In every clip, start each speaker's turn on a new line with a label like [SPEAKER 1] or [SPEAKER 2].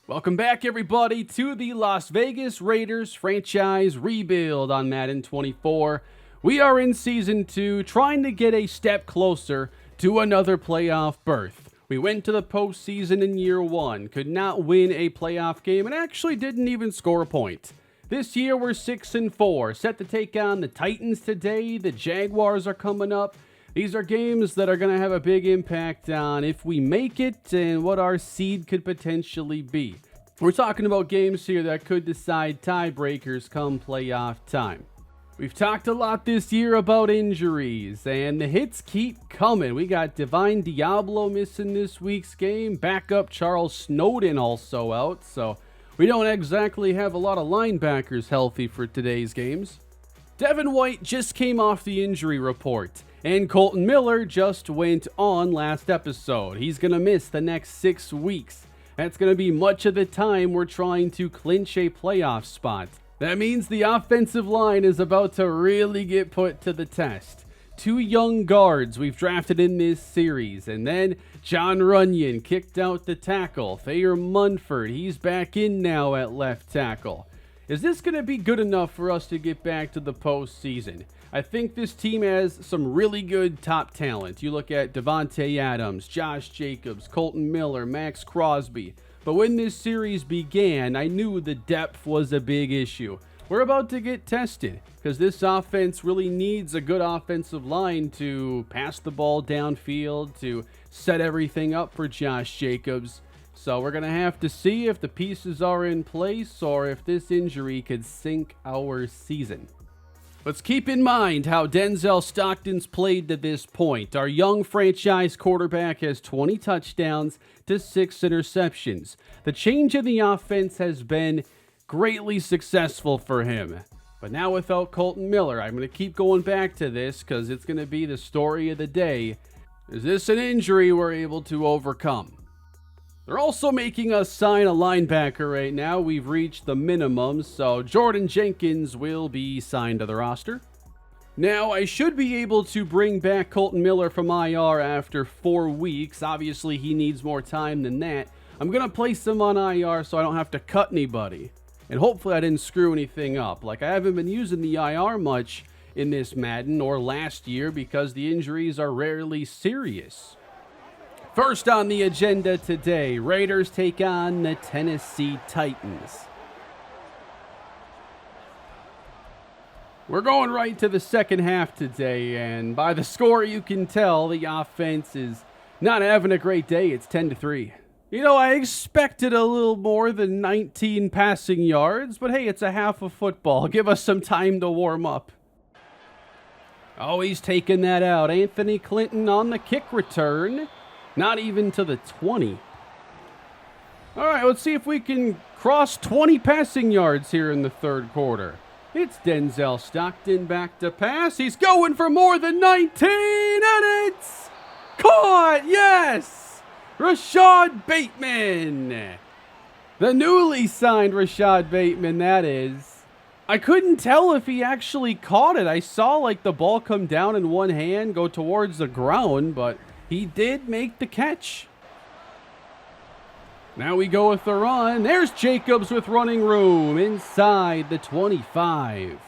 [SPEAKER 1] Welcome back, everybody, to the Las Vegas Raiders franchise rebuild on Madden 24. We are in Season 2, trying to get a step closer to another playoff berth. We went to the postseason in Year 1, could not win a playoff game, and actually didn't even score a point. This year, we're 6-4, set to take on the Titans today. The Jaguars are coming up. These are games that are going to have a big impact on if we make it and what our seed could potentially be. We're talking about games here that could decide tiebreakers come playoff time. We've talked a lot this year about injuries, and the hits keep coming. We got Divine Diablo missing this week's game. Backup Charles Snowden also out, so we don't exactly have a lot of linebackers healthy for today's games. Devin White just came off the injury report. And Colton Miller just went on last episode. He's going to miss the next 6 weeks. That's going to be much of the time we're trying to clinch a playoff spot. That means the offensive line is about to really get put to the test. 2 young guards we've drafted in this series. And then John Runyon kicked out the tackle. Thayer Munford, he's back in now at left tackle. Is this going to be good enough for us to get back to the postseason? I think this team has some really good top talent. You look at Devontae Adams, Josh Jacobs, Colton Miller, Max Crosby. But when this series began, I knew the depth was a big issue. We're about to get tested because this offense really needs a good offensive line to pass the ball downfield, to set everything up for Josh Jacobs. So we're going to have to see if the pieces are in place or if this injury could sink our season. Let's keep in mind how Denzel Stockton's played to this point. Our young franchise quarterback has 20 touchdowns to 6 interceptions. The change in the offense has been greatly successful for him. But now without Colton Miller, I'm going to keep going back to this because it's going to be the story of the day. Is this an injury we're able to overcome? They're also making us sign a linebacker right now. We've reached the minimum, so Jordan Jenkins will be signed to the roster. Now, I should be able to bring back Colton Miller from IR after 4 weeks. Obviously, he needs more time than that. I'm going to place him on IR so I don't have to cut anybody. And hopefully I didn't screw anything up. Like, I haven't been using the IR much in this Madden or last year because the injuries are rarely serious. First on the agenda today, Raiders take on the Tennessee Titans. We're going right to the second half today, and by the score you can tell the offense is not having a great day. It's 10-3. You know, I expected a little more than 19 passing yards, but hey, it's a half of football. Give us some time to warm up. Oh, he's taking that out. Anthony Clinton on the kick return. Not even to the 20. All right, let's see if we can cross 20 passing yards here in the third quarter. It's Denzel Stockton back to pass. He's going for more than 19, and it's caught! Yes! Rashad Bateman. The newly signed Rashad Bateman, that is. I couldn't tell if he actually caught it. I saw like the ball come down in one hand, go towards the ground, but he did make the catch. Now we go with the run. There's Jacobs with running room inside the 25.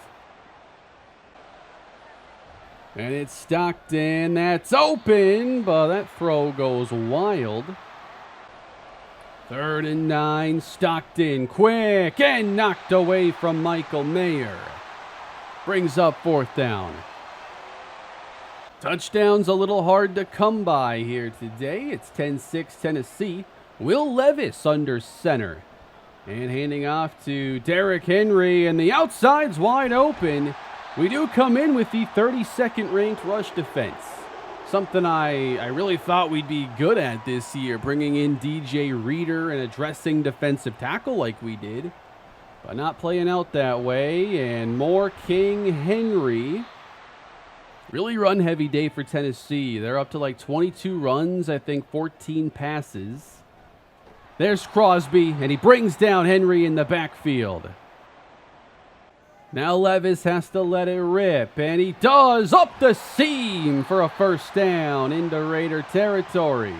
[SPEAKER 1] And it's Stockton. That's open, but that throw goes wild. 3rd and 9. Stockton quick and knocked away from Michael Mayer. Brings up 4th down. Touchdown's a little hard to come by here today. It's 10-6 Tennessee. Will Levis under center. And handing off to Derrick Henry, and the outside's wide open. We do come in with the 32nd ranked rush defense. Something I really thought we'd be good at this year, bringing in DJ Reader and addressing defensive tackle like we did. But not playing out that way, and more King Henry. Really run-heavy day for Tennessee. They're up to like 22 runs, I think 14 passes. There's Crosby, and he brings down Henry in the backfield. Now Levis has to let it rip, and he does, up the seam for a first down into Raider territory.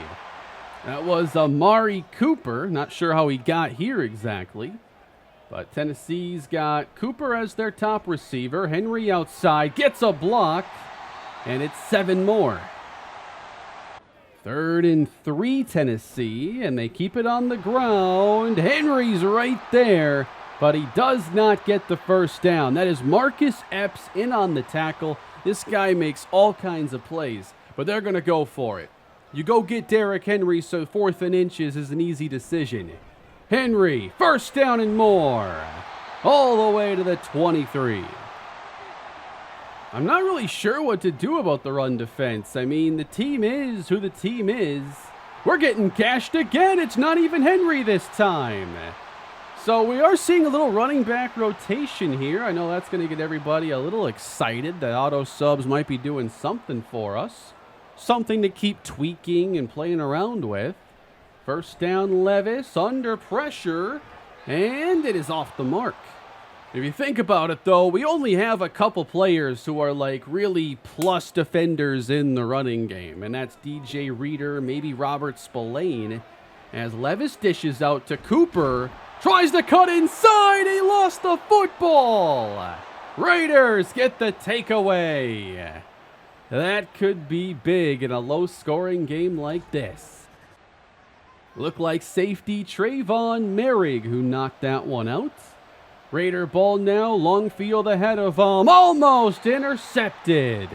[SPEAKER 1] That was Amari Cooper. Not sure how he got here exactly. But Tennessee's got Cooper as their top receiver. Henry outside, gets a block, and it's 7 more. 3rd and 3 Tennessee, and they keep it on the ground. Henry's right there, but he does not get the first down. That is Marcus Epps in on the tackle. This guy makes all kinds of plays, but they're going to go for it. You go get Derrick Henry, so 4th and inches is an easy decision. Henry, first down and more, all the way to the 23. I'm not really sure what to do about the run defense. I mean, the team is who the team is. We're getting gashed again. It's not even Henry this time. So we are seeing a little running back rotation here. I know that's going to get everybody a little excited that auto subs might be doing something for us. Something to keep tweaking and playing around with. First down, Levis under pressure, and it is off the mark. If you think about it, though, we only have a couple players who are like really plus defenders in the running game, and that's DJ Reader, maybe Robert Spillane, as Levis dishes out to Cooper, tries to cut inside, he lost the football. Raiders get the takeaway. That could be big in a low-scoring game like this. Look like safety Trayvon Merrig who knocked that one out. Raider ball now, long field ahead of him, almost intercepted.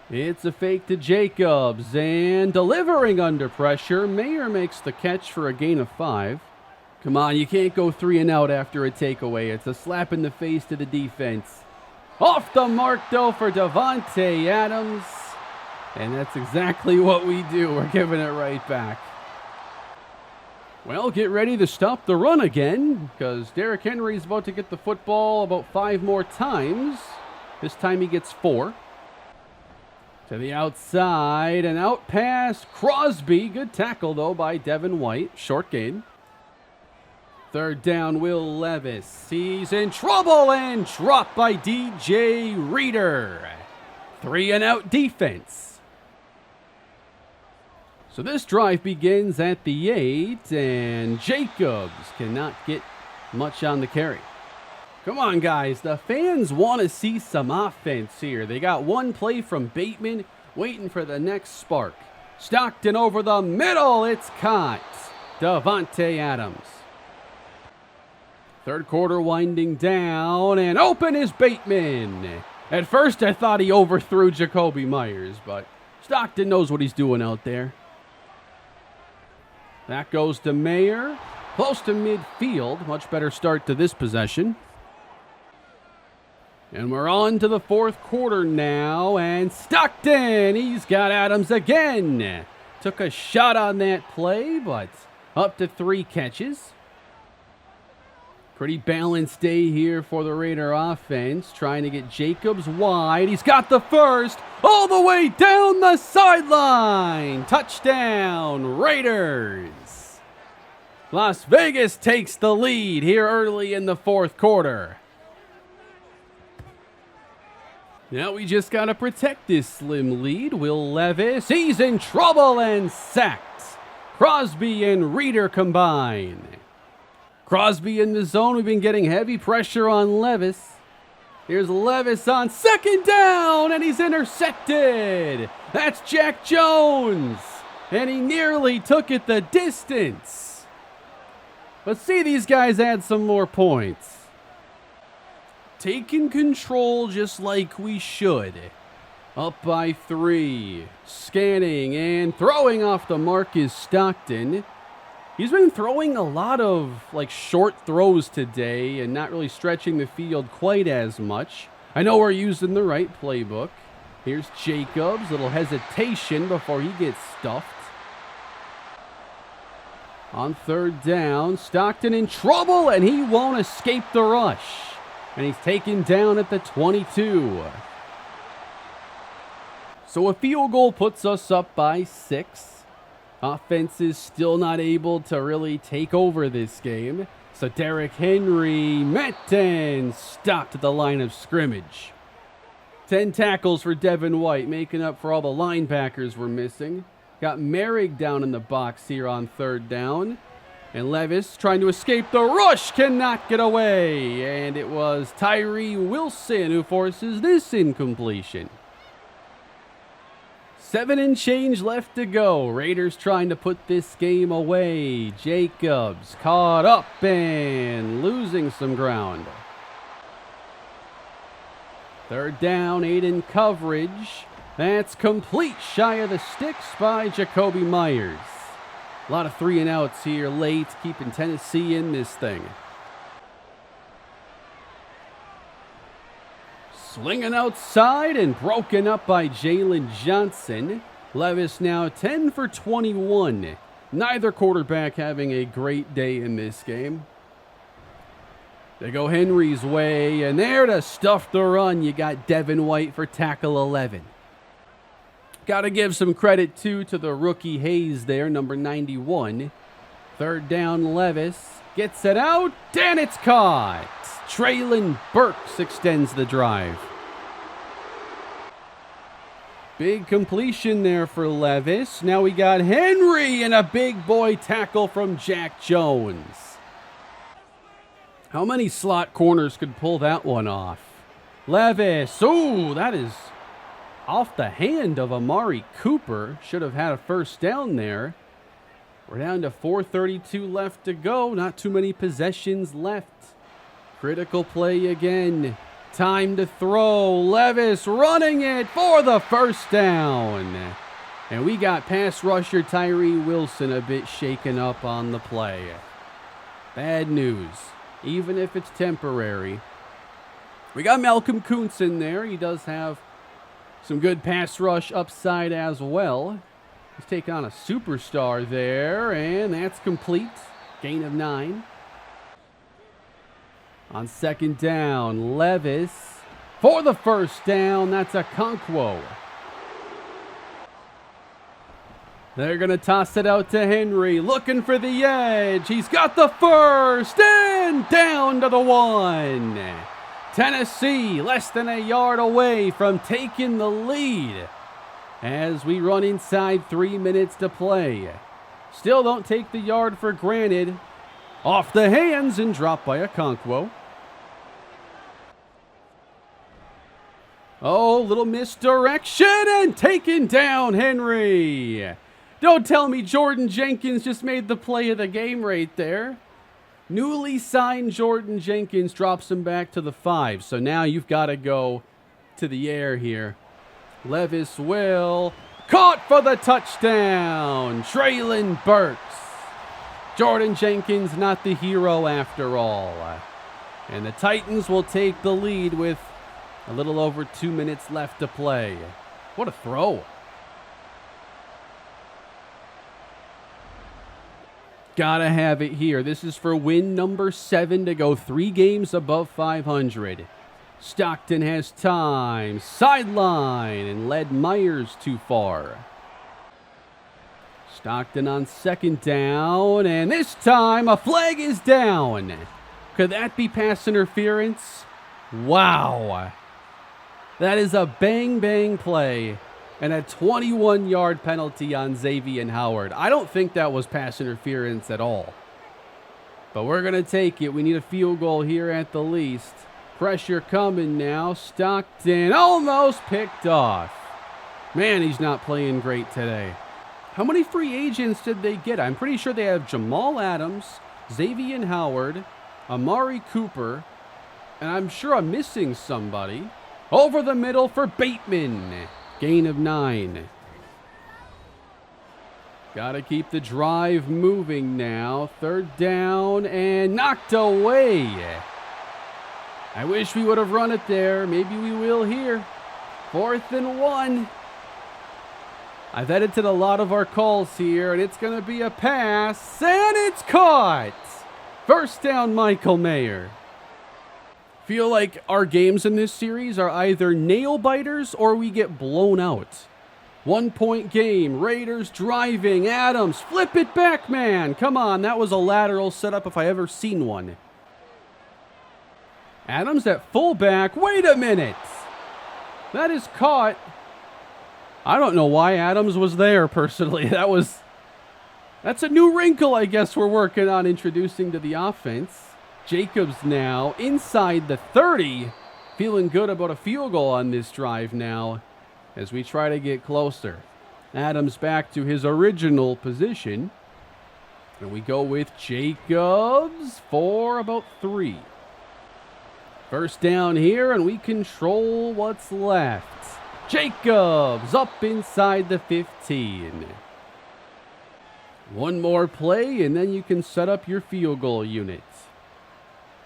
[SPEAKER 1] It's a fake to Jacobs, and delivering under pressure, Mayer makes the catch for a gain of 5. Come on, you can't go 3 and out after a takeaway. It's a slap in the face to the defense. Off the mark, though, for Davante Adams. And that's exactly what we do. We're giving it right back. Well, get ready to stop the run again, because Derrick Henry's about to get the football about 5 more times. This time he gets 4. To the outside, and out pass, Crosby. Good tackle, though, by Devin White. Short gain. 3rd down, Will Levis. He's in trouble and dropped by DJ Reader. 3 and out defense. So this drive begins at the 8, and Jacobs cannot get much on the carry. Come on, guys. The fans want to see some offense here. They got one play from Bateman, waiting for the next spark. Stockton over the middle. It's caught. Davante Adams. 3rd quarter winding down, and open is Bateman. At first, I thought he overthrew Jacoby Myers, but Stockton knows what he's doing out there. That goes to Mayer. Close to midfield. Much better start to this possession. And we're on to the 4th quarter now. And Stockton, he's got Adams again. Took a shot on that play, but up to 3 catches. Pretty balanced day here for the Raider offense. Trying to get Jacobs wide. He's got the first. All the way down the sideline. Touchdown, Raiders. Las Vegas takes the lead here early in the 4th quarter. Now we just got to protect this slim lead. Will Levis, he's in trouble and sacked. Crosby and Reader combine. Crosby in the zone. We've been getting heavy pressure on Levis. Here's Levis on 2nd down, and he's intercepted. That's Jack Jones, and he nearly took it the distance. Let's see these guys add some more points. Taking control just like we should. Up by 3. Scanning and throwing off the mark is Stockton. He's been throwing a lot of short throws today and not really stretching the field quite as much. I know we're using the right playbook. Here's Jacobs, little hesitation before he gets stuffed. On 3rd down, Stockton in trouble, and he won't escape the rush. And he's taken down at the 22. So a field goal puts us up by 6. Offense is still not able to really take over this game. So Derrick Henry met and stopped at the line of scrimmage. 10 tackles for Devin White, making up for all the linebackers we're missing. Got Merrick down in the box here on 3rd down. And Levis trying to escape the rush, cannot get away. And it was Tyree Wilson who forces this incompletion. 7 and change left to go. Raiders trying to put this game away. Jacobs caught up and losing some ground. 3rd down, 8 in coverage. That's complete, shy of the sticks by Jacoby Myers. A lot of 3 and outs here late, keeping Tennessee in this thing. Slinging outside and broken up by Jalen Johnson. Levis now 10 for 21. Neither quarterback having a great day in this game. They go Henry's way, and there to stuff the run, you got Devin White for tackle 11. Got to give some credit, too, to the rookie Hayes there, number 91. 3rd down, Levis gets it out, and it's caught. Traylon Burks extends the drive. Big completion there for Levis. Now we got Henry and a big boy tackle from Jack Jones. How many slot corners could pull that one off? Levis, ooh, that is off the hand of Amari Cooper. Should have had a 1st down there. We're down to 4:32 left to go. Not too many possessions left. Critical play again. Time to throw. Levis running it for the 1st down. And we got pass rusher Tyree Wilson a bit shaken up on the play. Bad news, even if it's temporary. We got Malcolm Kuntz in there. He does have some good pass rush upside as well. He's taking on a superstar there, and that's complete. Gain of 9. On 2nd down, Levis for the 1st down. That's a Okonkwo. They're going to toss it out to Henry, looking for the edge. He's got the 1st, and down to the 1. Tennessee less than a yard away from taking the lead as we run inside 3 minutes to play. Still don't take the yard for granted. Off the hands and dropped by Okonkwo. Oh, little misdirection and taken down Henry. Don't tell me Jordan Jenkins just made the play of the game right there. Newly signed Jordan Jenkins drops him back to the 5. So now you've got to go to the air here. Levis will. Caught for the touchdown. Traylon Burks. Jordan Jenkins not the hero after all. And the Titans will take the lead with a little over 2 minutes left to play. What a throw. Gotta have it here. This is for win number 7 to go 3 games above 500. Stockton has time. Sideline and led Myers too far. Stockton on 2nd down, and this time a flag is down. Could that be pass interference? Wow. That is a bang-bang play and a 21-yard penalty on Xavier Howard. I don't think that was pass interference at all. But we're going to take it. We need a field goal here at the least. Pressure coming now. Stockton almost picked off. Man, he's not playing great today. How many free agents did they get? I'm pretty sure they have Jamal Adams, Xavier Howard, Amari Cooper, and I'm sure I'm missing somebody. Over the middle for Bateman. Gain of 9. Got to keep the drive moving now. 3rd down and knocked away. I wish we would have run it there. Maybe we will here. 4th and 1. I've edited a lot of our calls here, and it's going to be a pass, and it's caught. 1st down, Michael Mayer. Feel like our games in this series are either nail-biters or we get blown out. 1-point game, Raiders driving, Adams, flip it back, man. Come on, that was a lateral setup if I ever seen one. Adams at fullback, wait a minute. That is caught. I don't know why Adams was there, personally. That's a new wrinkle, I guess, we're working on introducing to the offense. Jacobs now inside the 30. Feeling good about a field goal on this drive now as we try to get closer. Adams back to his original position. And we go with Jacobs for about 3. First down here, and we control what's left. Jacobs up inside the 15. One more play, and then you can set up your field goal unit.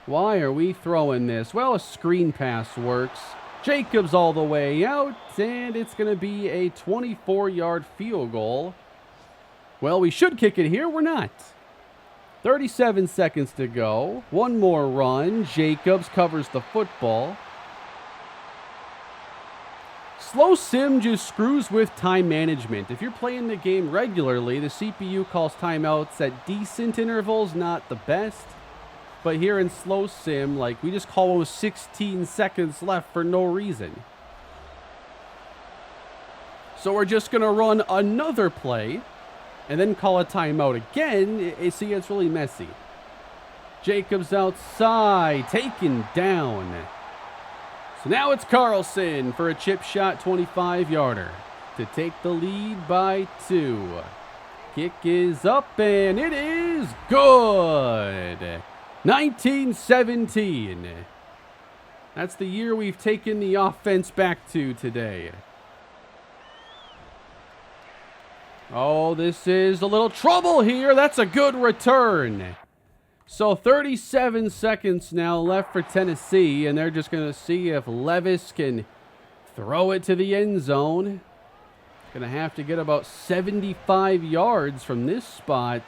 [SPEAKER 1] Why are we throwing this? Well, a screen pass works. Jacobs all the way out, and it's going to be a 24-yard field goal. Well, we should kick it here. We're not. 37 seconds to go. One more run. Jacobs covers the football. Slow sim just screws with time management. If you're playing the game regularly, the CPU calls timeouts at decent intervals, not the best. But here in slow sim, like, we just call those 16 seconds left for no reason. So we're just going to run another play and then call a timeout again. See, it's really messy. Jacobs outside, taken down. So now it's Carlson for a chip shot 25-yarder to take the lead by 2. Kick is up, and it is good. 19-17. That's the year we've taken the offense back to today. Oh, this is a little trouble here. That's a good return. So 37 seconds now left for Tennessee, and they're just going to see if Levis can throw it to the end zone. Going to have to get about 75 yards from this spot.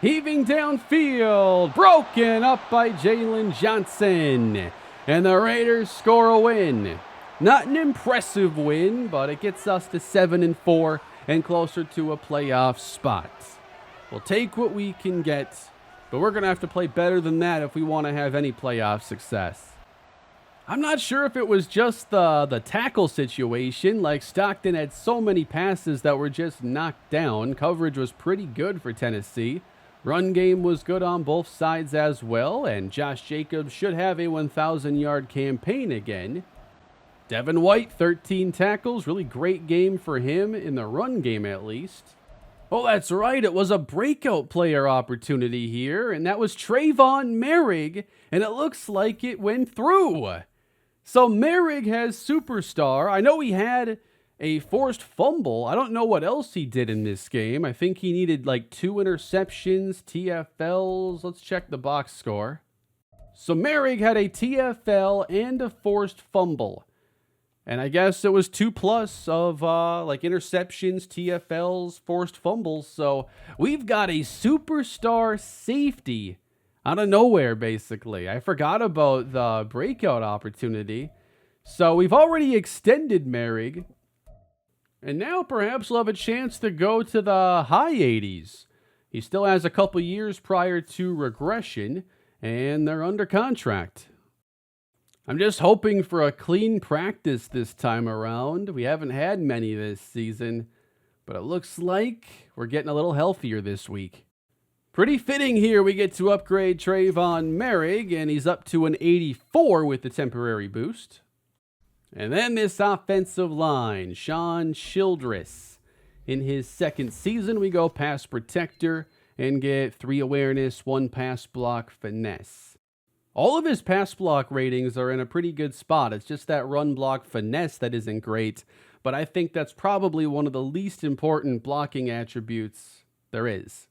[SPEAKER 1] Heaving downfield, broken up by Jalen Johnson. And the Raiders score a win. Not an impressive win, but it gets us to 7-4 and closer to a playoff spot. We'll take what we can get, but we're going to have to play better than that if we want to have any playoff success. I'm not sure if it was just the tackle situation. Like, Stockton had so many passes that were just knocked down. Coverage was pretty good for Tennessee. Run game was good on both sides as well, and Josh Jacobs should have a 1,000-yard campaign again. Devin White, 13 tackles. Really great game for him in the run game, at least. Oh, that's right. It was a breakout player opportunity here, and that was Trayvon Merrick, and it looks like it went through. So Merrick has superstar. I know he had a forced fumble. I don't know what else he did in this game. I think he needed like 2 interceptions, TFLs. Let's check the box score. So Merrick had a TFL and a forced fumble. And I guess it was 2+ of like interceptions, TFLs, forced fumbles. So we've got a superstar safety out of nowhere, basically. I forgot about the breakout opportunity. So we've already extended Merrick. And now perhaps we'll have a chance to go to the high 80s. He still has a couple years prior to regression, and they're under contract. I'm just hoping for a clean practice this time around. We haven't had many this season, but it looks like we're getting a little healthier this week. Pretty fitting here we get to upgrade Trayvon Merrick, and he's up to an 84 with the temporary boost. And then this offensive line, Sean Childress. In his second season, we go pass protector and get 3 awareness, 1 pass block finesse. All of his pass block ratings are in a pretty good spot. It's just that run block finesse that isn't great, but I think that's probably one of the least important blocking attributes there is.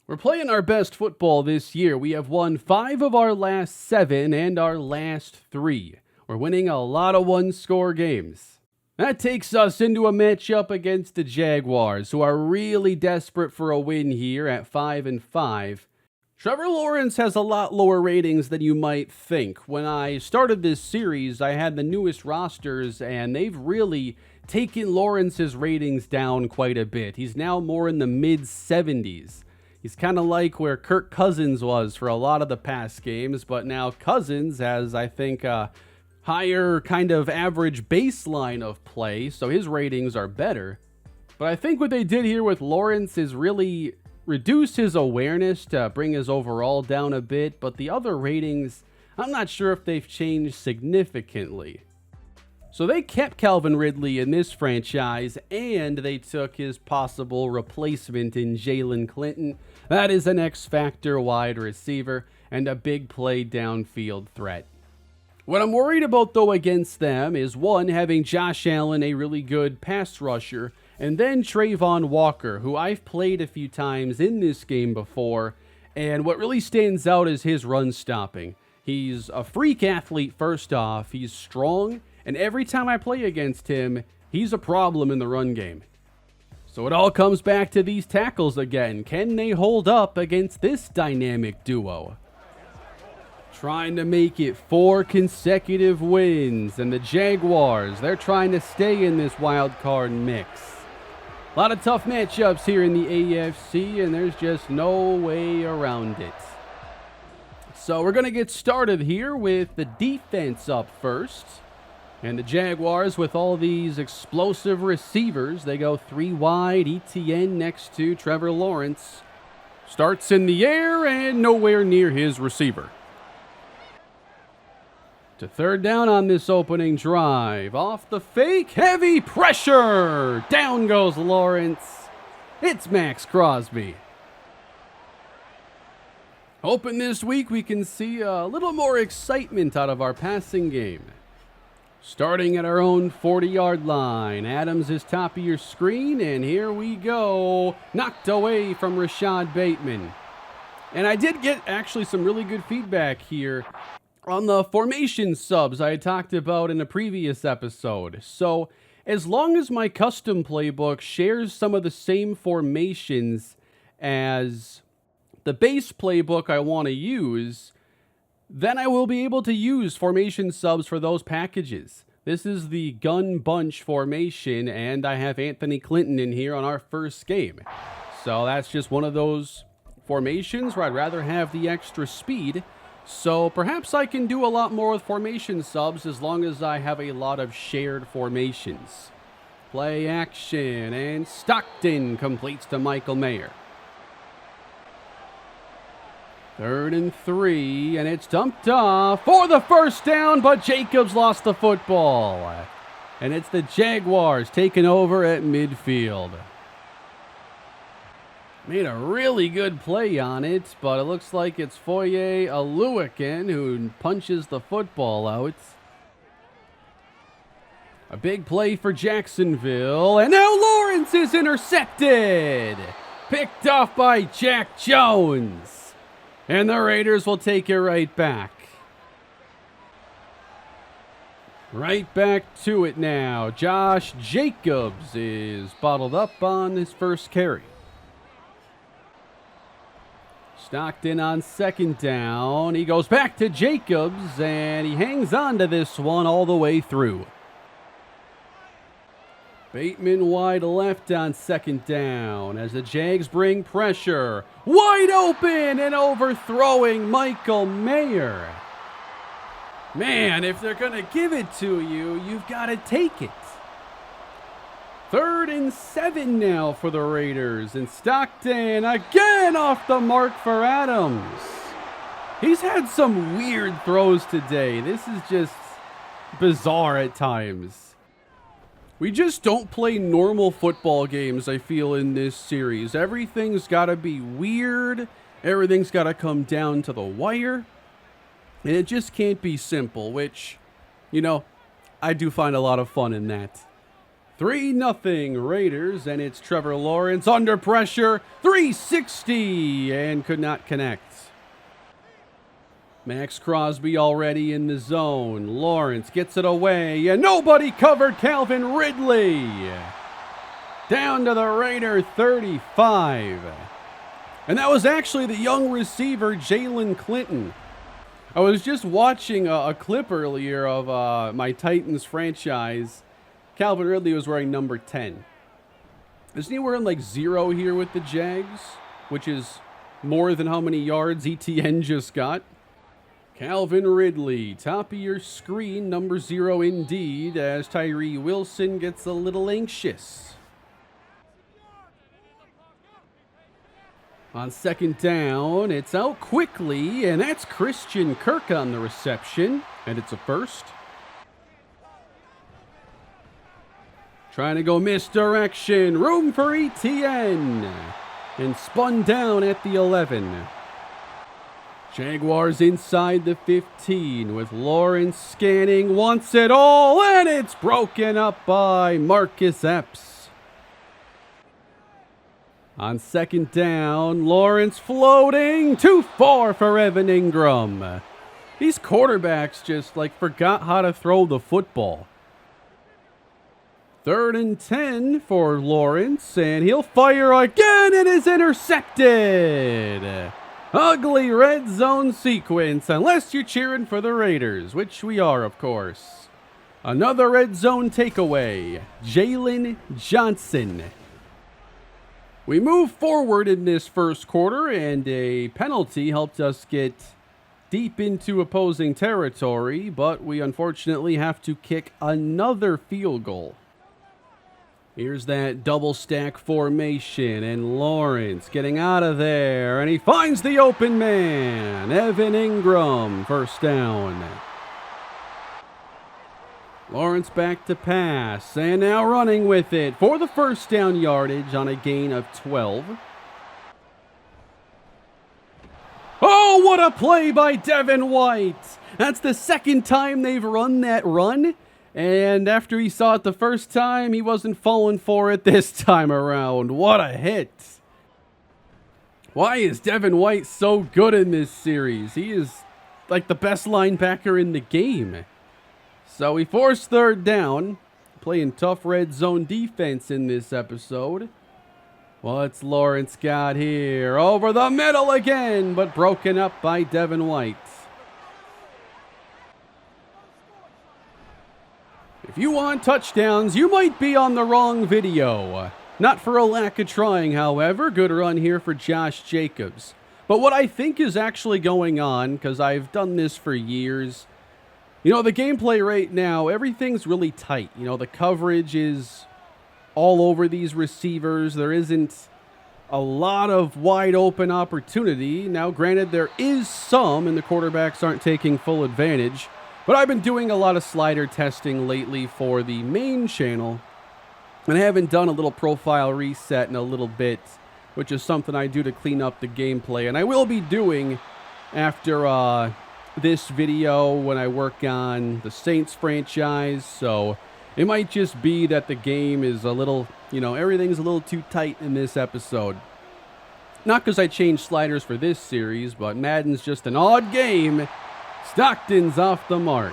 [SPEAKER 1] We're playing our best football this year. We have won 5 of our last 7 and our last 3. We're winning a lot of one-score games. That takes us into a matchup against the Jaguars, who are really desperate for a win here at 5-5. Trevor Lawrence has a lot lower ratings than you might think. When I started this series, I had the newest rosters, and they've really taken Lawrence's ratings down quite a bit. He's now more in the mid-70s. He's kind of like where Kirk Cousins was for a lot of the past games, but now Cousins has, I think, higher higher kind of average baseline of play, so his ratings are better. But I think what they did here with Lawrence is really reduce his awareness to bring his overall down a bit, but the other ratings, I'm not sure if they've changed significantly. So they kept Calvin Ridley in this franchise, and they took his possible replacement in Jalen Clinton. That is an X-factor wide receiver and a big play downfield threat. What I'm worried about, though, against them is, one, having Josh Allen, a really good pass rusher, and then Trayvon Walker, who I've played a few times in this game before, and what really stands out is his run stopping. He's a freak athlete, first off. He's strong, and every time I play against him, he's a problem in the run game. So it all comes back to these tackles again. Can they hold up against this dynamic duo? Trying to make it 4 consecutive wins, and the Jaguars, they're trying to stay in this wild card mix. A lot of tough matchups here in the AFC, and there's just no way around it. So we're going to get started here with the defense up first. And the Jaguars, with all these explosive receivers, they go 3 wide, ETN next to Trevor Lawrence. Starts in the air and nowhere near his receiver. To third down on this opening drive. Off the fake, heavy pressure. Down goes Lawrence. It's Max Crosby. Hoping this week we can see a little more excitement out of our passing game. Starting at our own 40-yard line. Adams is top of your screen, and here we go. Knocked away from Rashad Bateman. And I did get actually some really good feedback here on the formation subs I had talked about in a previous episode. So as long as my custom playbook shares some of the same formations as the base playbook I want to use, then I will be able to use formation subs for those packages. This is the gun bunch formation, and I have Anthony Clinton in here on our first game. So that's just one of those formations where I'd rather have the extra speed. So perhaps I can do a lot more with formation subs as long as I have a lot of shared formations. Play action, and Stockton completes to Michael Mayer. 3rd and 3, and it's dumped off for the first down, but Jacobs lost the football. And it's the Jaguars taking over at midfield. Made a really good play on it, but it looks like it's Foye Oluwakin who punches the football out. A big play for Jacksonville, and now Lawrence is intercepted. Picked off by Jack Jones. And the Raiders will take it right back. Right back to it now. Josh Jacobs is bottled up on his first carry. Stockton on 2nd down. He goes back to Jacobs, and he hangs on to this one all the way through. Bateman wide left on 2nd down as the Jags bring pressure. Wide open and overthrowing Michael Mayer. Man, if they're going to give it to you, you've got to take it. 3rd and 7 now for the Raiders, and Stockton again off the mark for Adams. He's had some weird throws today. This is just bizarre at times. We just don't play normal football games, I feel, in this series. Everything's got to be weird. Everything's got to come down to the wire. And it just can't be simple, which, you know, I do find a lot of fun in that. 3-0 Raiders, and it's Trevor Lawrence under pressure. 360, and could not connect. Max Crosby already in the zone. Lawrence gets it away, and nobody covered Calvin Ridley. Down to the Raider 35. And that was actually the young receiver, Jalen Clinton. I was just watching a clip earlier of my Titans franchise. Calvin Ridley was wearing number 10. Isn't he wearing like 0 here with the Jags? Which is more than how many yards ETN just got. Calvin Ridley, top of your screen, number 0 indeed, as Tyree Wilson gets a little anxious. On second down, it's out quickly, and that's Christian Kirk on the reception, and it's a first. Trying to go misdirection, room for Etienne, and spun down at the 11. Jaguars inside the 15 with Lawrence scanning, wants it all, and it's broken up by Marcus Epps. On second down, Lawrence floating, too far for Evan Ingram. These quarterbacks just forgot how to throw the football. 3rd and 10 for Lawrence, and he'll fire again, and is intercepted. Ugly red zone sequence, unless you're cheering for the Raiders, which we are, of course. Another red zone takeaway, Jalen Johnson. We move forward in this first quarter, and a penalty helped us get deep into opposing territory, but we unfortunately have to kick another field goal. Here's that double stack formation, and Lawrence getting out of there, and he finds the open man, Evan Ingram, first down. Lawrence back to pass, and now running with it for the first down yardage on a gain of 12. Oh, what a play by Devin White! That's the second time they've run that run. And after he saw it the first time, he wasn't falling for it this time around. What a hit. Why is Devin White so good in this series? He is like the best linebacker in the game. So we force 3rd down, playing tough red zone defense in this episode. What's Lawrence got here? Over the middle again, but broken up by Devin White. If you want touchdowns, you might be on the wrong video. Not for a lack of trying, however. Good run here for Josh Jacobs. But what I think is actually going on, because I've done this for years, the gameplay right now, everything's really tight. The coverage is all over these receivers. There isn't a lot of wide open opportunity. Now, granted, there is some, and the quarterbacks aren't taking full advantage. But I've been doing a lot of slider testing lately for the main channel, and I haven't done a little profile reset in a little bit, which is something I do to clean up the gameplay. And I will be doing after this video when I work on the Saints franchise. So it might just be that the game is a little, everything's a little too tight in this episode. Not because I changed sliders for this series, but Madden's just an odd game. Stockton's off the mark.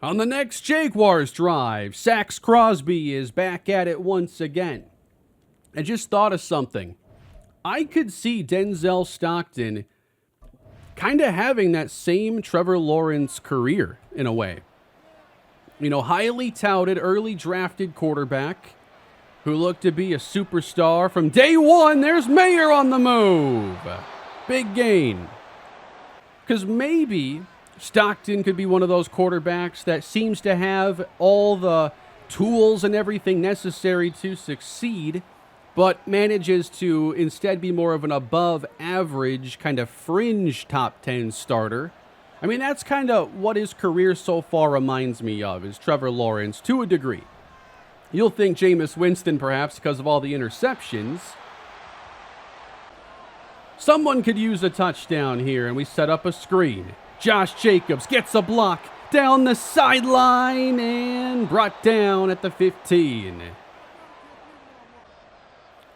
[SPEAKER 1] On the next Jaguars drive, Sax Crosby is back at it once again. I just thought of something. I could see Denzel Stockton kind of having that same Trevor Lawrence career in a way. Highly touted, early drafted quarterback who looked to be a superstar from day one. There's Mayer on the move. Big gain. Because maybe Stockton could be one of those quarterbacks that seems to have all the tools and everything necessary to succeed, but manages to instead be more of an above average, kind of fringe top 10 starter. I mean, that's kind of what his career so far reminds me of, is Trevor Lawrence to a degree. You'll think Jameis Winston perhaps because of all the interceptions. Someone could use a touchdown here, and we set up a screen. Josh Jacobs gets a block down the sideline and brought down at the 15.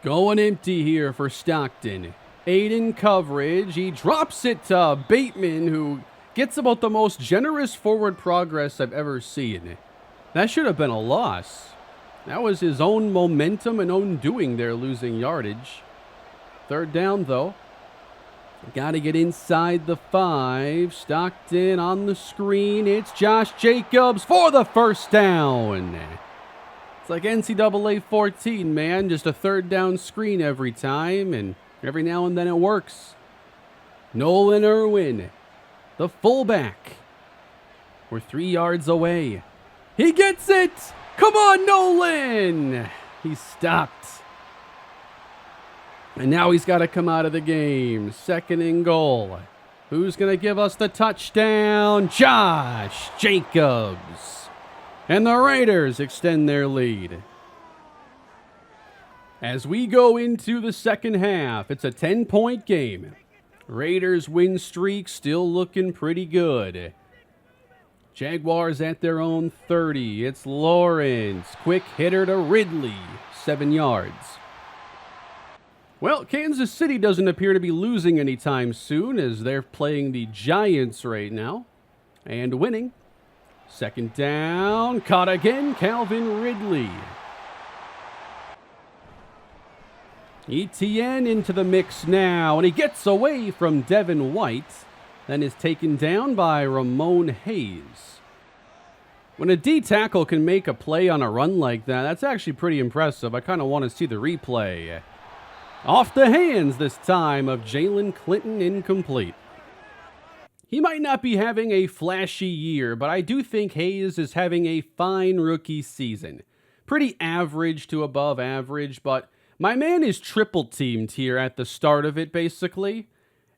[SPEAKER 1] Going empty here for Stockton. 8 in coverage. He drops it to Bateman, who gets about the most generous forward progress I've ever seen. That should have been a loss. That was his own momentum and own doing there, losing yardage. 3rd down, though. Got to get inside the 5. Stockton on the screen. It's Josh Jacobs for the first down. It's like NCAA 14, man. Just a 3rd down screen every time, and every now and then it works. Nolan Irwin, the fullback. We're 3 yards away. He gets it! Come on, Nolan! He's stopped. And now he's got to come out of the game. 2nd and goal. Who's going to give us the touchdown? Josh Jacobs. And the Raiders extend their lead. As we go into the second half, it's a 10-point game. Raiders win streak still looking pretty good. Jaguars at their own 30. It's Lawrence. Quick hitter to Ridley. 7 yards. Well, Kansas City doesn't appear to be losing anytime soon as they're playing the Giants right now and winning. 2nd down. Caught again. Calvin Ridley. Etienne into the mix now, and he gets away from Devin White. Then is taken down by Ramon Hayes. When a D tackle can make a play on a run like that, that's actually pretty impressive. I kind of want to see the replay. Off the hands this time of Jalen Clinton, incomplete. He might not be having a flashy year, but I do think Hayes is having a fine rookie season. Pretty average to above average, but my man is triple teamed here at the start of it, basically.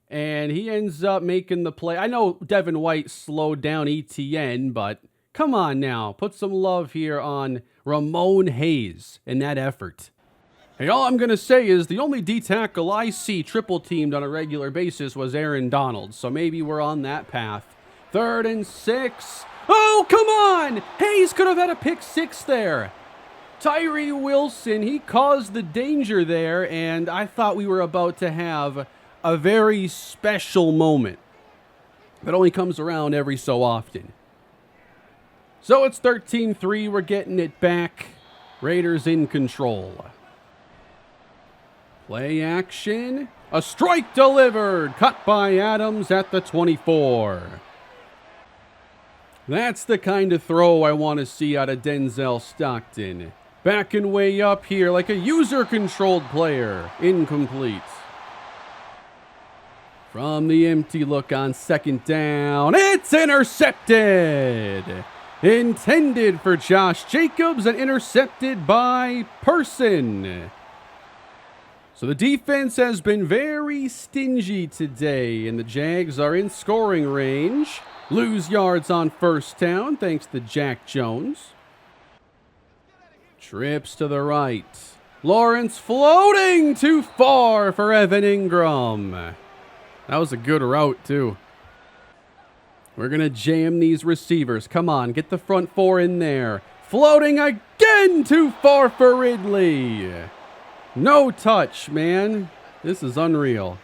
[SPEAKER 1] And he ends up making the play. I know Devin White slowed down Etienne, but come on now. Put some love here on Ramon Hayes in that effort. Hey, all I'm going to say is the only D tackle I see triple teamed on a regular basis was Aaron Donald. So maybe we're on that path. 3rd and 6. Oh, come on! Hayes could have had a pick 6 there. Tyree Wilson, he caused the danger there, and I thought we were about to have a very special moment that only comes around every so often. So it's 13-3. We're getting it back. Raiders in control. Play action. A strike delivered. Cut by Adams at the 24. That's the kind of throw I want to see out of Denzel Stockton. Backing way up here like a user-controlled player. Incomplete. From the empty look on 2nd down, it's intercepted! Intended for Josh Jacobs and intercepted by Person. So the defense has been very stingy today, and the Jags are in scoring range. Lose yards on 1st down thanks to Jack Jones. Trips to the right. Lawrence floating too far for Evan Ingram. That was a good route, too. We're going to jam these receivers. Come on, get the front 4 in there. Floating again, too far for Ridley. No touch, man. This is unreal.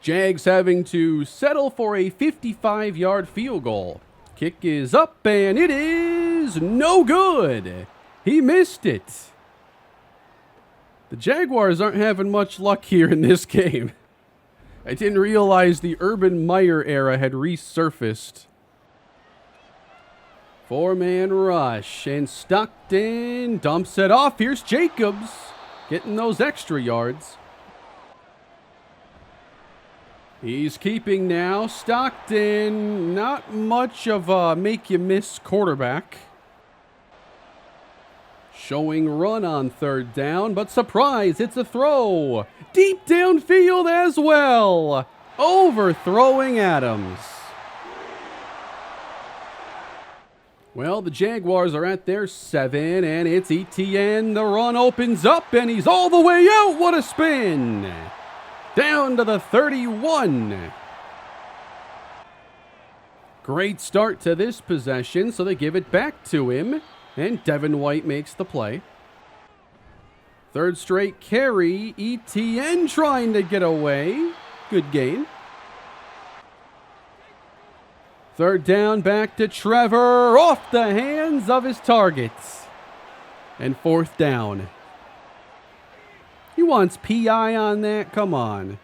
[SPEAKER 1] Jags having to settle for a 55-yard field goal. Kick is up, and it is no good. He missed it. The Jaguars aren't having much luck here in this game. I didn't realize the Urban Meyer era had resurfaced. 4-man rush, and Stockton dumps it off. Here's Jacobs getting those extra yards. He's keeping now. Stockton, not much of a make-you-miss quarterback. Showing run on 3rd down, but surprise, it's a throw. Deep downfield as well. Overthrowing Adams. Well, the Jaguars are at their 7, and it's Etienne. The run opens up, and he's all the way out. What a spin. Down to the 31. Great start to this possession, so they give it back to him. And Devin White makes the play. 3rd straight carry. Etienne trying to get away. Good gain. 3rd down, back to Trevor. Off the hands of his targets. And 4th down. He wants PI on that? Come on.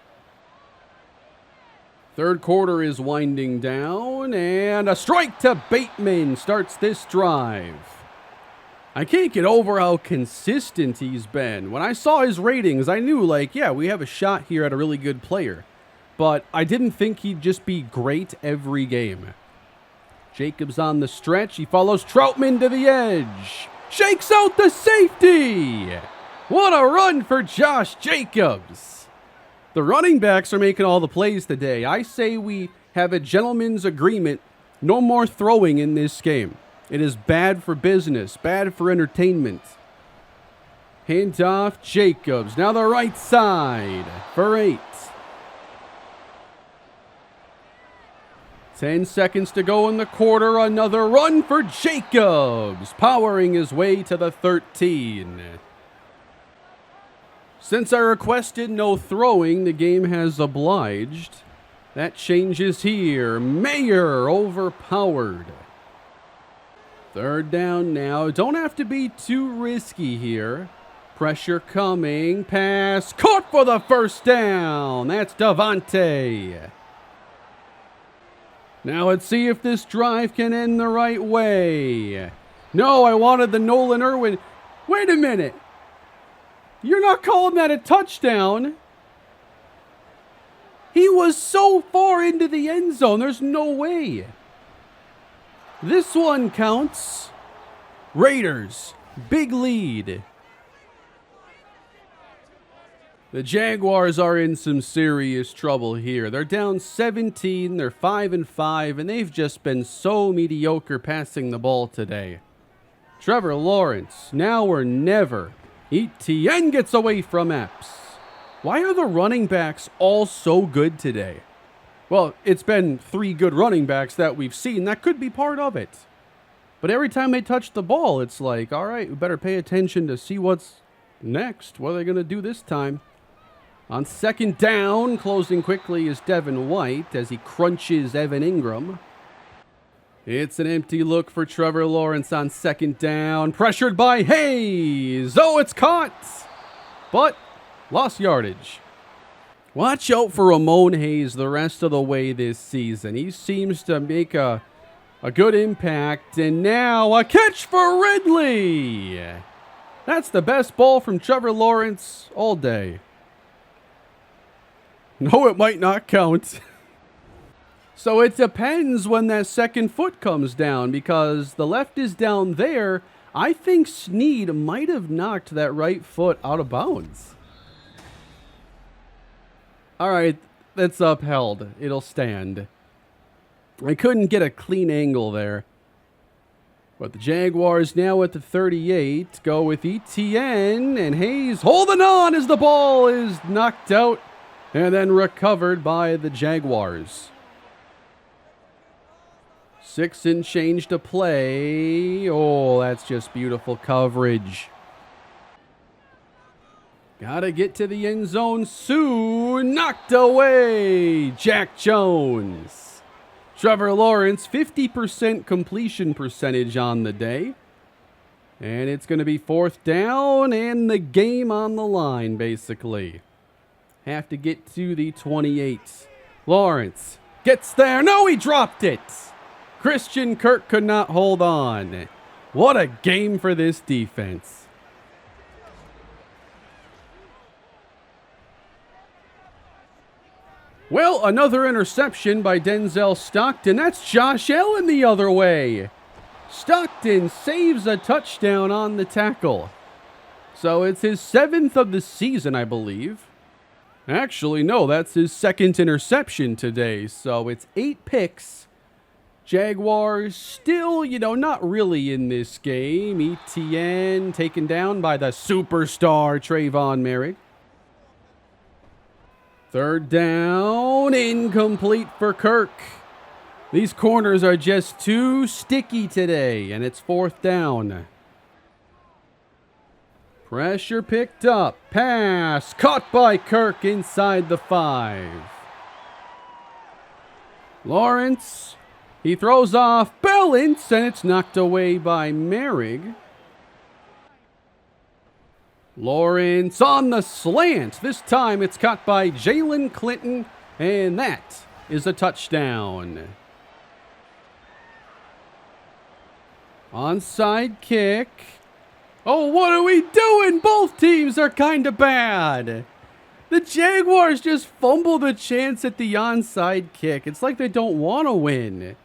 [SPEAKER 1] 3rd quarter is winding down. And a strike to Bateman starts this drive. I can't get over how consistent he's been. When I saw his ratings, I knew, like, yeah, we have a shot here at a really good player. but I didn't think he'd just be great every game. Jacobs on the stretch. He follows Troutman to the edge. Shakes out the safety. What a run for Josh Jacobs. The running backs are making all the plays today. I say we have a gentleman's agreement. No more throwing in this game. It is bad for business, bad for entertainment. Handoff, Jacobs. Now the right side for 8. 10 seconds to go in the quarter. Another run for Jacobs, powering his way to the 13. Since I requested no throwing, the game has obliged. That changes here. Mayer overpowered. 3rd down now. Don't have to be too risky here. Pressure coming. Pass. Caught for the 1st down. That's Davante. Now let's see if this drive can end the right way. No, I wanted the Nolan Irwin. Wait a minute. You're not calling that a touchdown. He was so far into the end zone. There's no way. This one counts. Raiders, big lead. The Jaguars are in some serious trouble here. They're down 17, they're 5-5, and they've just been so mediocre passing the ball today. Trevor Lawrence, now or never. Etienne gets away from Epps. Why are the running backs all so good today? Well, it's been 3 good running backs that we've seen. That could be part of it. But every time they touch the ball, it's like, all right, we better pay attention to see what's next. What are they going to do this time? On 2nd down, closing quickly is Devin White as he crunches Evan Ingram. It's an empty look for Trevor Lawrence on 2nd down. Pressured by Hayes. Oh, it's caught. But lost yardage. Watch out for Ramon Hayes the rest of the way this season. He seems to make a good impact. And now a catch for Ridley. That's the best ball from Trevor Lawrence all day. No, it might not count. So it depends when that 2nd foot comes down, because the left is down there. I think Snead might have knocked that right foot out of bounds. All right, that's upheld. It'll stand. I couldn't get a clean angle there. But the Jaguars now at the 38 go with Etienne, and Hayes holding on as the ball is knocked out and then recovered by the Jaguars. 6 and change to play. Oh, that's just beautiful coverage. Gotta get to the end zone soon. Knocked away. Jack Jones. Trevor Lawrence, 50% completion percentage on the day. And it's going to be 4th down and the game on the line, basically. Have to get to the 28. Lawrence gets there. No, he dropped it. Christian Kirk could not hold on. What a game for this defense. Well, another interception by Denzel Stockton. That's Josh Allen the other way. Stockton saves a touchdown on the tackle. So it's his 7th of the season, I believe. Actually, no, that's his 2nd interception today. So it's 8 picks. Jaguars still, not really in this game. Etienne taken down by the superstar Trayvon Merrick. 3rd down, incomplete for Kirk. These corners are just too sticky today, and it's 4th down. Pressure picked up. Pass caught by Kirk inside the 5. Lawrence, he throws off balance, and it's knocked away by Merrick. Lawrence on the slant. This time it's caught by Jalen Clinton, and that is a touchdown. Onside kick. Oh, what are we doing? Both teams are kind of bad. The Jaguars just fumbled a chance at the onside kick. It's like they don't want to win.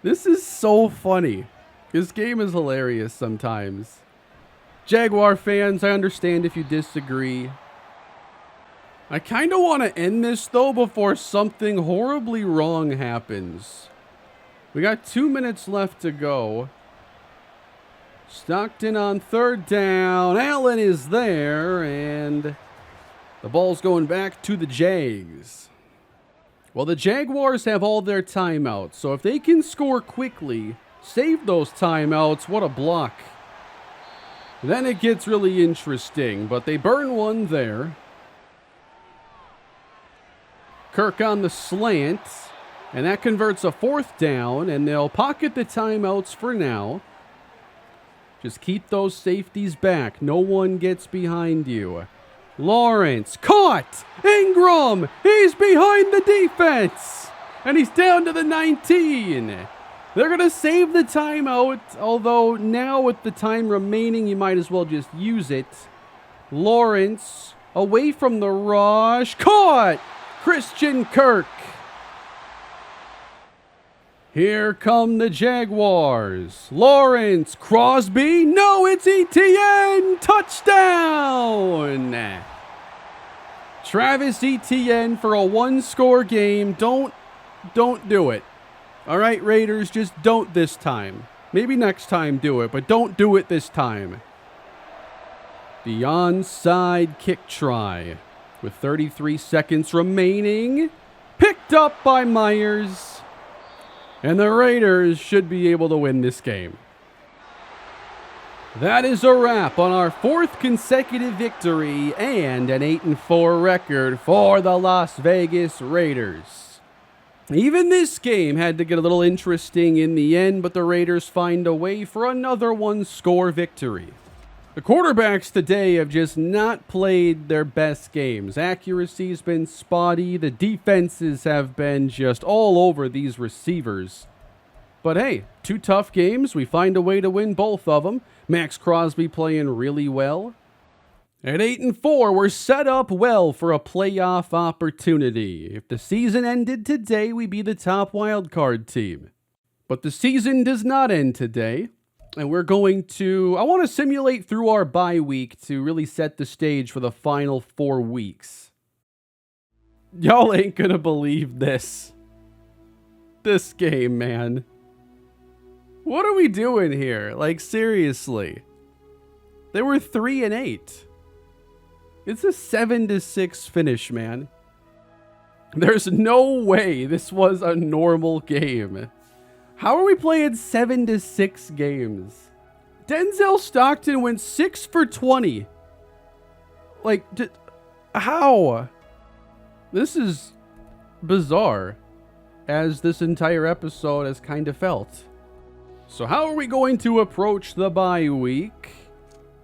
[SPEAKER 1] This is so funny. This game is hilarious sometimes. Jaguar fans, I understand if you disagree. I kind of want to end this, though, before something horribly wrong happens. We got 2 minutes left to go. Stockton on third down. Allen is there, and the ball's going back to the Jags. Well, the Jaguars have all their timeouts, so if they can score quickly, save those timeouts, what a block. Then it gets really interesting, but they burn one there. Kirk on the slant, and that converts a fourth down, and they'll pocket the timeouts for now. Just keep those safeties back. No one gets behind you. Lawrence, caught! Ingram, he's behind the defense! And he's down to the 19. They're going to save the timeout, although now with the time remaining, you might as well just use it. Lawrence, away from the rush, caught! Christian Kirk. Here come the Jaguars. Lawrence, Crosby, no, it's Etienne, touchdown! Travis Etienne for a one-score game. Don't do it. All right, Raiders, just don't this time. Maybe next time do it, but don't do it this time. The onside kick try with 33 seconds remaining. Picked up by Myers. And the Raiders should be able to win this game. That is a wrap on our fourth consecutive victory and an 8-4 record for the Las Vegas Raiders. Even this game had to get a little interesting in the end, but the Raiders find a way for another one-score victory. The quarterbacks today have just not played their best games. Accuracy's been spotty. The defenses have been just all over these receivers. But hey, 2 tough games. We find a way to win both of them. Max Crosby playing really well. At 8-4, we're set up well for a playoff opportunity. If the season ended today, we'd be the top wildcard team. But the season does not end today. And we're going to, I want to simulate through our bye week to really set the stage for the final 4 weeks. Y'all ain't gonna believe this. This game, man. What are we doing here? Like, seriously. They were 3-8. It's a 7-6 finish, man. There's no way this was a normal game. How are we playing 7-6 games? Denzel Stockton went 6 for 20. Like, how? This is bizarre, as this entire episode has kind of felt. So how are we going to approach the bye week?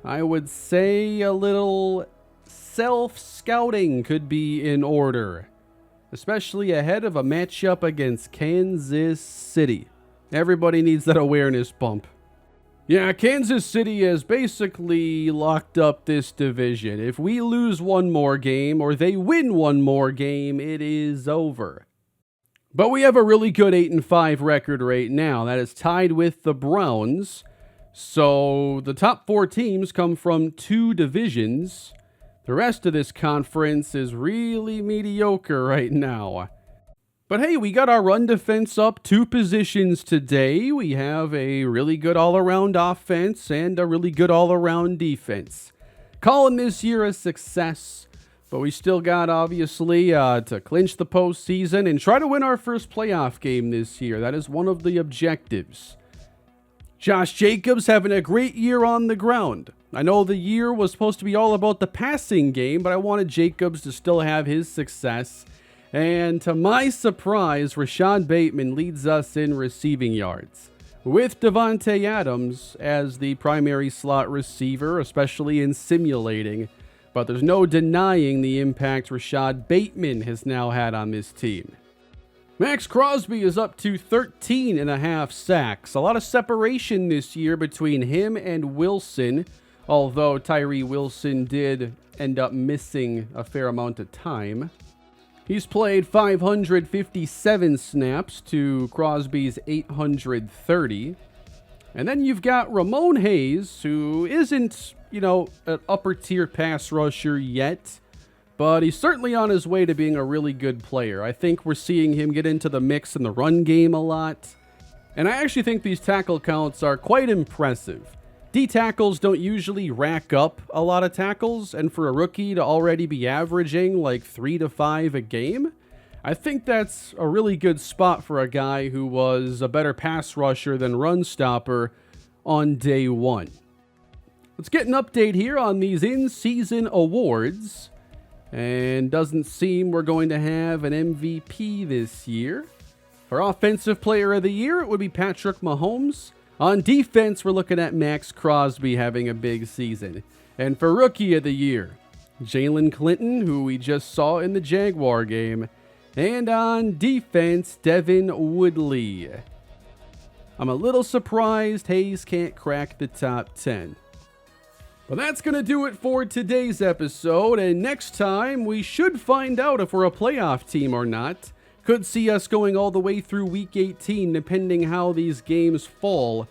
[SPEAKER 1] I would say a little self-scouting could be in order, especially ahead of a matchup against Kansas City. Everybody needs that awareness bump. Yeah, Kansas City has basically locked up this division. If we lose one more game or they win one more game, it is over. But we have a really good 8-5 record right now. That is tied with the Browns. So the top 4 teams come from 2 divisions. The rest of this conference is really mediocre right now. But hey, we got our run defense up 2 positions today. We have a really good all-around offense and a really good all-around defense. Calling this year a success, but we still got, obviously, to clinch the postseason and try to win our first playoff game this year. That is one of the objectives. Josh Jacobs having a great year on the ground. I know the year was supposed to be all about the passing game, but I wanted Jacobs to still have his success. And to my surprise, Rashad Bateman leads us in receiving yards, with Devontae Adams as the primary slot receiver, especially in simulating. But there's no denying the impact Rashad Bateman has now had on this team. Max Crosby is up to 13.5 sacks. A lot of separation this year between him and Wilson, although Tyree Wilson did end up missing a fair amount of time. He's played 557 snaps to Crosby's 830. And then you've got Ramon Hayes, who isn't, an upper tier pass rusher yet, but he's certainly on his way to being a really good player. I think we're seeing him get into the mix in the run game a lot. And I actually think these tackle counts are quite impressive. D tackles don't usually rack up a lot of tackles, and for a rookie to already be averaging like 3 to 5 a game, I think that's a really good spot for a guy who was a better pass rusher than run stopper on day one. Let's get an update here on these in-season awards. And doesn't seem we're going to have an MVP this year. For Offensive Player of the Year, it would be Patrick Mahomes. On defense, we're looking at Max Crosby having a big season. And for Rookie of the Year, Jalen Clinton, who we just saw in the Jaguar game. And on defense, Devin Woodley. I'm a little surprised Hayes can't crack the top 10. But that's going to do it for today's episode, and next time we should find out if we're a playoff team or not. Could see us going all the way through Week 18, depending how these games fall.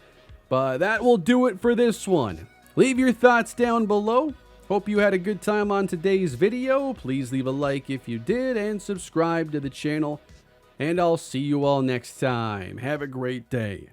[SPEAKER 1] But that will do it for this one. Leave your thoughts down below. Hope you had a good time on today's video. Please leave a like if you did, and subscribe to the channel. And I'll see you all next time. Have a great day.